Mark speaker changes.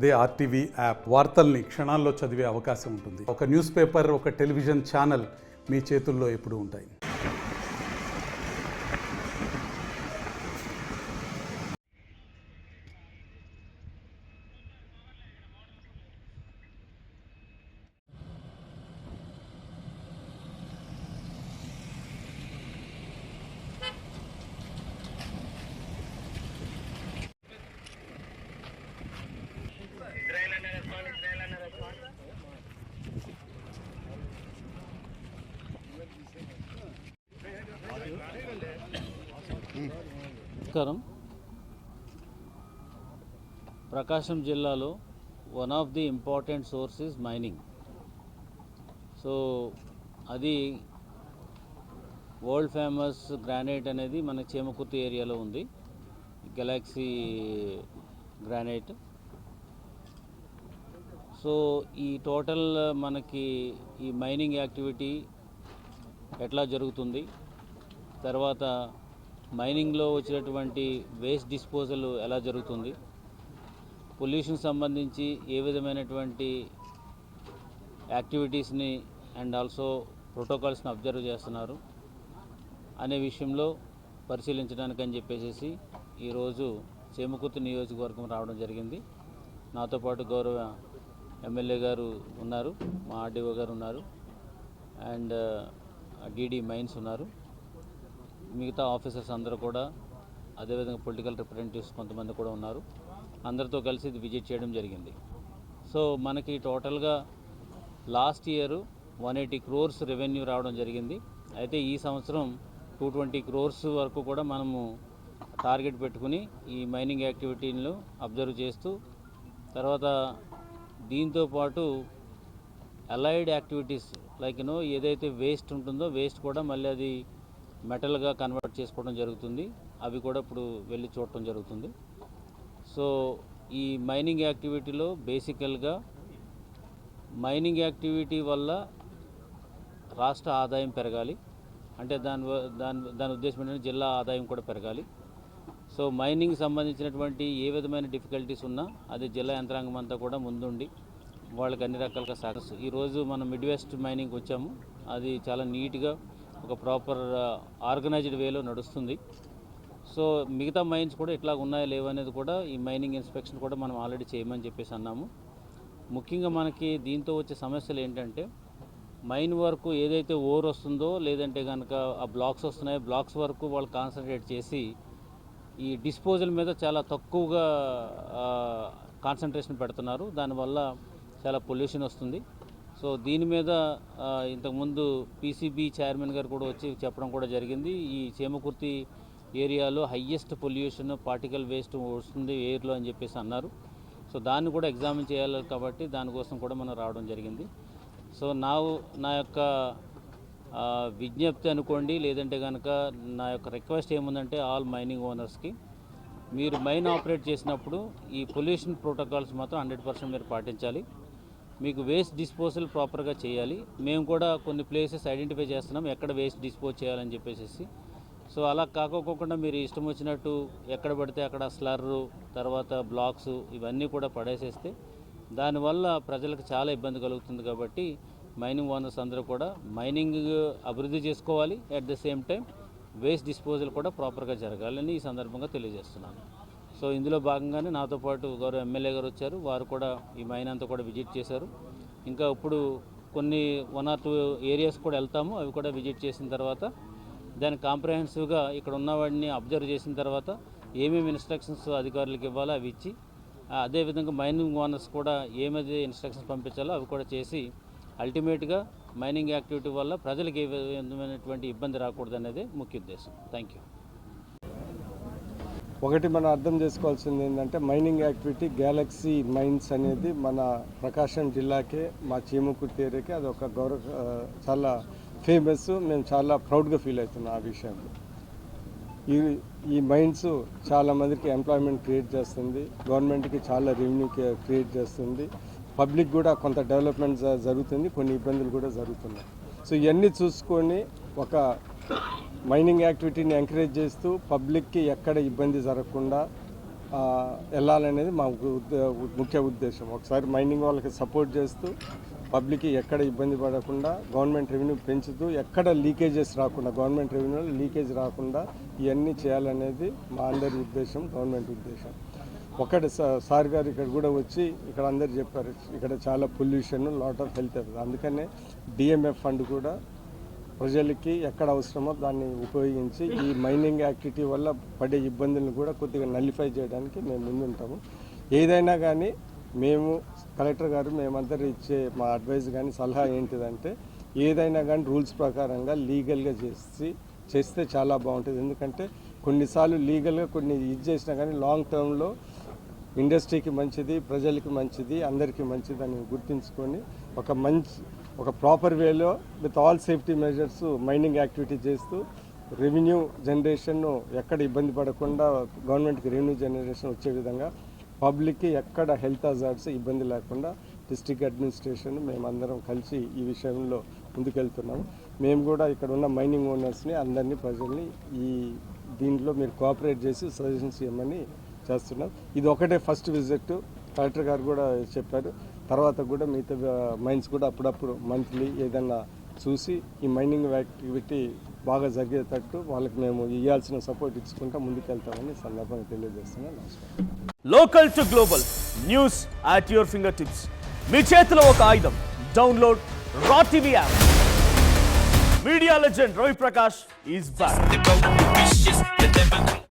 Speaker 1: అదే RTV app వార్తల్ని క్షణాల్లో చదివే అవకాశం ఉంటుంది. ఒక న్యూస్ పేపర్, ఒక టెలివిజన్ ఛానల్ మీ చేతుల్లో ఎప్పుడూ ఉంటాయి.
Speaker 2: నమస్కారం. ప్రకాశం జిల్లాలో one of the important source is mining. So అది వరల్డ్ ఫేమస్ గ్రానైట్ అనేది మన చేమకుర్తి ఏరియాలో ఉంది, గెలాక్సీ గ్రానైట్. సో ఈ టోటల్ మనకి ఈ మైనింగ్ యాక్టివిటీ ఎట్లా జరుగుతుంది, తర్వాత మైనింగ్లో వచ్చినటువంటి వేస్ట్ డిస్పోజల్ ఎలా జరుగుతుంది, పొల్యూషన్ సంబంధించి ఏ విధమైనటువంటి యాక్టివిటీస్ని అండ్ ఆల్సో ప్రోటోకాల్స్ని అబ్జర్వ్ చేస్తున్నారు అనే విషయంలో పరిశీలించడానికి అని చెప్పేసి ఈరోజు చేమకుర్తి నియోజకవర్గం రావడం జరిగింది. నాతో పాటు గౌరవ ఎమ్మెల్యే గారు ఉన్నారు, మా ఆర్డీఓ గారు ఉన్నారు, అండ్ డీడీ మైన్స్ ఉన్నారు, మిగతా ఆఫీసర్స్ అందరూ కూడా, అదేవిధంగా పొలిటికల్ రిప్రజెంటేటివ్స్ కొంతమంది కూడా ఉన్నారు. అందరితో కలిసి ఇది విజిట్ చేయడం జరిగింది. సో మనకి టోటల్గా లాస్ట్ ఇయర్ 180 crores రెవెన్యూ రావడం జరిగింది. అయితే ఈ సంవత్సరం 220 crores వరకు కూడా మనము టార్గెట్ పెట్టుకుని ఈ మైనింగ్ యాక్టివిటీలను అబ్జర్వ్ చేస్తూ, తర్వాత దీంతో పాటు అలైడ్ యాక్టివిటీస్ లైక్ ఏదైతే వేస్ట్ ఉంటుందో వేస్ట్ కూడా మళ్ళీ అది మెటల్గా కన్వర్ట్ చేసుకోవడం జరుగుతుంది. అవి కూడా ఇప్పుడు వెళ్ళి చూడటం జరుగుతుంది. సో ఈ మైనింగ్ యాక్టివిటీలో బేసికల్గా మైనింగ్ యాక్టివిటీ వల్ల రాష్ట్ర ఆదాయం పెరగాలి, అంటే దాని ఉద్దేశం ఏంటంటే జిల్లా ఆదాయం కూడా పెరగాలి. సో మైనింగ్ సంబంధించినటువంటి ఏ విధమైన డిఫికల్టీస్ ఉన్నా అది జిల్లా యంత్రాంగం అంతా కూడా ముందుండి వాళ్ళకి అన్ని రకాలుగా సహకరిస్తుంది. ఈరోజు మనం మిడ్ వెస్ట్ మైనింగ్కి వచ్చాము. అది చాలా నీట్గా ఒక ప్రాపర్ ఆర్గనైజ్డ్ వేలో నడుస్తుంది. సో మిగతా మైన్స్ కూడా ఇట్లా ఉన్నాయా లేవా అనేది కూడా ఈ మైనింగ్ ఇన్స్పెక్షన్ కూడా మనం ఆల్రెడీ చేయమని చెప్పేసి అన్నాము. ముఖ్యంగా మనకి దీంతో వచ్చే సమస్యలు ఏంటంటే మైన్ వరకు ఏదైతే ఓర్ వస్తుందో లేదంటే కనుక ఆ బ్లాక్స్ వస్తున్నాయో బ్లాక్స్ వరకు వాళ్ళు కాన్సన్ట్రేట్ చేసి ఈ డిస్పోజల్ మీద చాలా తక్కువగా కాన్సన్ట్రేషన్ పెడుతున్నారు. దానివల్ల చాలా పొల్యూషన్ వస్తుంది. సో దీని మీద ఇంతకుముందు పీసీబీ చైర్మన్ గారు కూడా వచ్చి చెప్పడం కూడా జరిగింది. ఈ చేమకుర్తి ఏరియాలో హయ్యెస్ట్ పొల్యూషన్ పార్టికల్ వేస్ట్ వస్తుంది ఎయిర్లో అని చెప్పేసి అన్నారు. సో దాన్ని కూడా ఎగ్జామిన్ చేయాలి కాబట్టి దానికోసం కూడా మనం రావడం జరిగింది. సో నా యొక్క విజ్ఞప్తి అనుకోండి, లేదంటే కనుక నా యొక్క రిక్వెస్ట్ ఏముందంటే ఆల్ మైనింగ్ ఓనర్స్కి, మీరు మైన్ ఆపరేట్ చేసినప్పుడు ఈ పొల్యూషన్ ప్రోటోకాల్స్ మాత్రం 100% మీరు పాటించాలి. మీకు వేస్ట్ డిస్పోజల్ ప్రాపర్గా చేయాలి. మేము కూడా కొన్ని ప్లేసెస్ ఐడెంటిఫై చేస్తున్నాం ఎక్కడ వేస్ట్ డిస్పోజ్ చేయాలని చెప్పేసి. సో అలా కాకోకుండా మీరు ఇష్టం వచ్చినట్టు ఎక్కడ పడితే అక్కడ స్లర్రు, తర్వాత బ్లాక్స్ ఇవన్నీ కూడా పడేసేస్తే దానివల్ల ప్రజలకు చాలా ఇబ్బంది కలుగుతుంది. కాబట్టి మైనింగ్ ఓనర్స్ అందరూ కూడా మైనింగ్ అభివృద్ధి చేసుకోవాలి, at the same time waste disposal కూడా ప్రాపర్గా జరగాలని ఈ సందర్భంగా తెలియజేస్తున్నాను. సో ఇందులో భాగంగానే నాతో పాటు గౌరవ ఎమ్మెల్యే గారు వచ్చారు. వారు కూడా ఈ మైన్ అంతా కూడా విజిట్ చేశారు. ఇంకా ఇప్పుడు కొన్ని 1 or 2 ఏరియాస్ కూడా వెళ్తాము. అవి కూడా విజిట్ చేసిన తర్వాత దాన్ని కాంప్రహెన్సివ్గా ఇక్కడ ఉన్నవాడిని అబ్జర్వ్ చేసిన తర్వాత ఏమేమి ఇన్స్ట్రక్షన్స్ అధికారులకు ఇవ్వాలో అవి ఇచ్చి, అదేవిధంగా మైనింగ్ ఓనర్స్ కూడా ఏమైతే ఇన్స్ట్రక్షన్స్ పంపించాలో అవి కూడా చేసి అల్టిమేట్గా మైనింగ్ యాక్టివిటీ వల్ల ప్రజలకు ఏ విధమైనటువంటి ఇబ్బంది రాకూడదు అనేది ముఖ్య ఉద్దేశం. Thank you.
Speaker 3: ఒకటి మనం అర్థం చేసుకోవాల్సింది ఏంటంటే మైనింగ్ యాక్టివిటీ గెలాక్సీ మైన్స్ అనేది మన ప్రకాశం జిల్లాకే, మా చీమకుర్తి ఏరియాకి అది ఒక చాలా ఫేమస్. మేము చాలా ప్రౌడ్గా ఫీల్ అవుతున్నాం ఆ విషయంలో. ఈ మైన్స్ చాలామందికి ఎంప్లాయ్మెంట్ క్రియేట్ చేస్తుంది, గవర్నమెంట్కి చాలా రెవెన్యూ క్రియేట్ చేస్తుంది, పబ్లిక్ కూడా కొంత డెవలప్మెంట్ జరుగుతుంది, కొన్ని ఇబ్బందులు కూడా జరుగుతున్నాయి. సో ఇవన్నీ చూసుకొని ఒక మైనింగ్ యాక్టివిటీని ఎంకరేజ్ చేస్తూ పబ్లిక్కి ఎక్కడ ఇబ్బంది జరగకుండా వెళ్ళాలనేది మా ముఖ్య ఉద్దేశం. ఒకసారి మైనింగ్ వాళ్ళకి సపోర్ట్ చేస్తూ పబ్లిక్కి ఎక్కడ ఇబ్బంది పడకుండా గవర్నమెంట్ రెవెన్యూ పెంచుతూ ఎక్కడ లీకేజెస్ రాకుండా గవర్నమెంట్ రెవెన్యూలో లీకేజ్ రాకుండా ఇవన్నీ చేయాలనేది మా అందరి ఉద్దేశం, గవర్నమెంట్ ఉద్దేశం. ఒకటి సార్ గారు ఇక్కడ కూడా వచ్చి ఇక్కడ అందరు చెప్పారు, ఇక్కడ చాలా పొల్యూషన్, లాట్ ఆఫ్ హెల్త్. అందుకనే డిఎంఎఫ్ ఫండ్ కూడా ప్రజలకి ఎక్కడ అవసరమో దాన్ని ఉపయోగించి ఈ మైనింగ్ యాక్టివిటీ వల్ల పడే ఇబ్బందులను కూడా కొద్దిగా నల్లిఫై చేయడానికి మేము ముందుంటాము. ఏదైనా కానీ మేము కలెక్టర్ గారు మేమందరూ ఇచ్చే మా అడ్వైస్ కానీ సలహా ఏంటిదంటే ఏదైనా కానీ రూల్స్ ప్రకారంగా లీగల్గా చేస్తే చాలా బాగుంటుంది. ఎందుకంటే కొన్నిసార్లు లీగల్గా కొన్ని ఇది చేసినా కానీ లాంగ్ టర్మ్లో ఇండస్ట్రీకి మంచిది, ప్రజలకి మంచిది, అందరికీ మంచిది అని గుర్తుంచుకొని ఒక ప్రాపర్ వేలో with all safety measures mining activity చేస్తూ రెవెన్యూ జనరేషన్ ఎక్కడ ఇబ్బంది పడకుండా గవర్నమెంట్కి రెవెన్యూ జనరేషన్ వచ్చే విధంగా పబ్లిక్కి ఎక్కడ హెల్త్ హజార్డ్స్ ఇబ్బంది లేకుండా డిస్ట్రిక్ట్ అడ్మినిస్ట్రేషన్ మేమందరం కలిసి ఈ విషయంలో ముందుకెళ్తున్నాము. మేము కూడా ఇక్కడ ఉన్న మైనింగ్ ఓనర్స్ని అందరినీ ప్రజల్ని దీంట్లో మీరు కోఆపరేట్ చేసి సజెషన్స్ ఇవ్వమని చేస్తున్నాం. ఇది ఒకటే ఫస్ట్ విజిట్. కలెక్టర్ గారు కూడా చెప్పారు, తర్వాత కూడా మిగతా మైన్స్ కూడా అప్పుడప్పుడు మంత్లీ ఏదన్నా చూసి ఈ మైనింగ్ యాక్టివిటీ బాగా జరిగేటట్టు వాళ్ళకి మేము ఇవ్వాల్సిన సపోర్ట్ ఇచ్చుకుంటా ముందుకెళ్తామని సందర్భంగా తెలియజేస్తున్నాను. నమస్కారం.
Speaker 4: Local to global news at your finger tips. మీ చేతిలో ఒక ఆయుధం. Download R TV app. Media legend Ravi Prakash is back.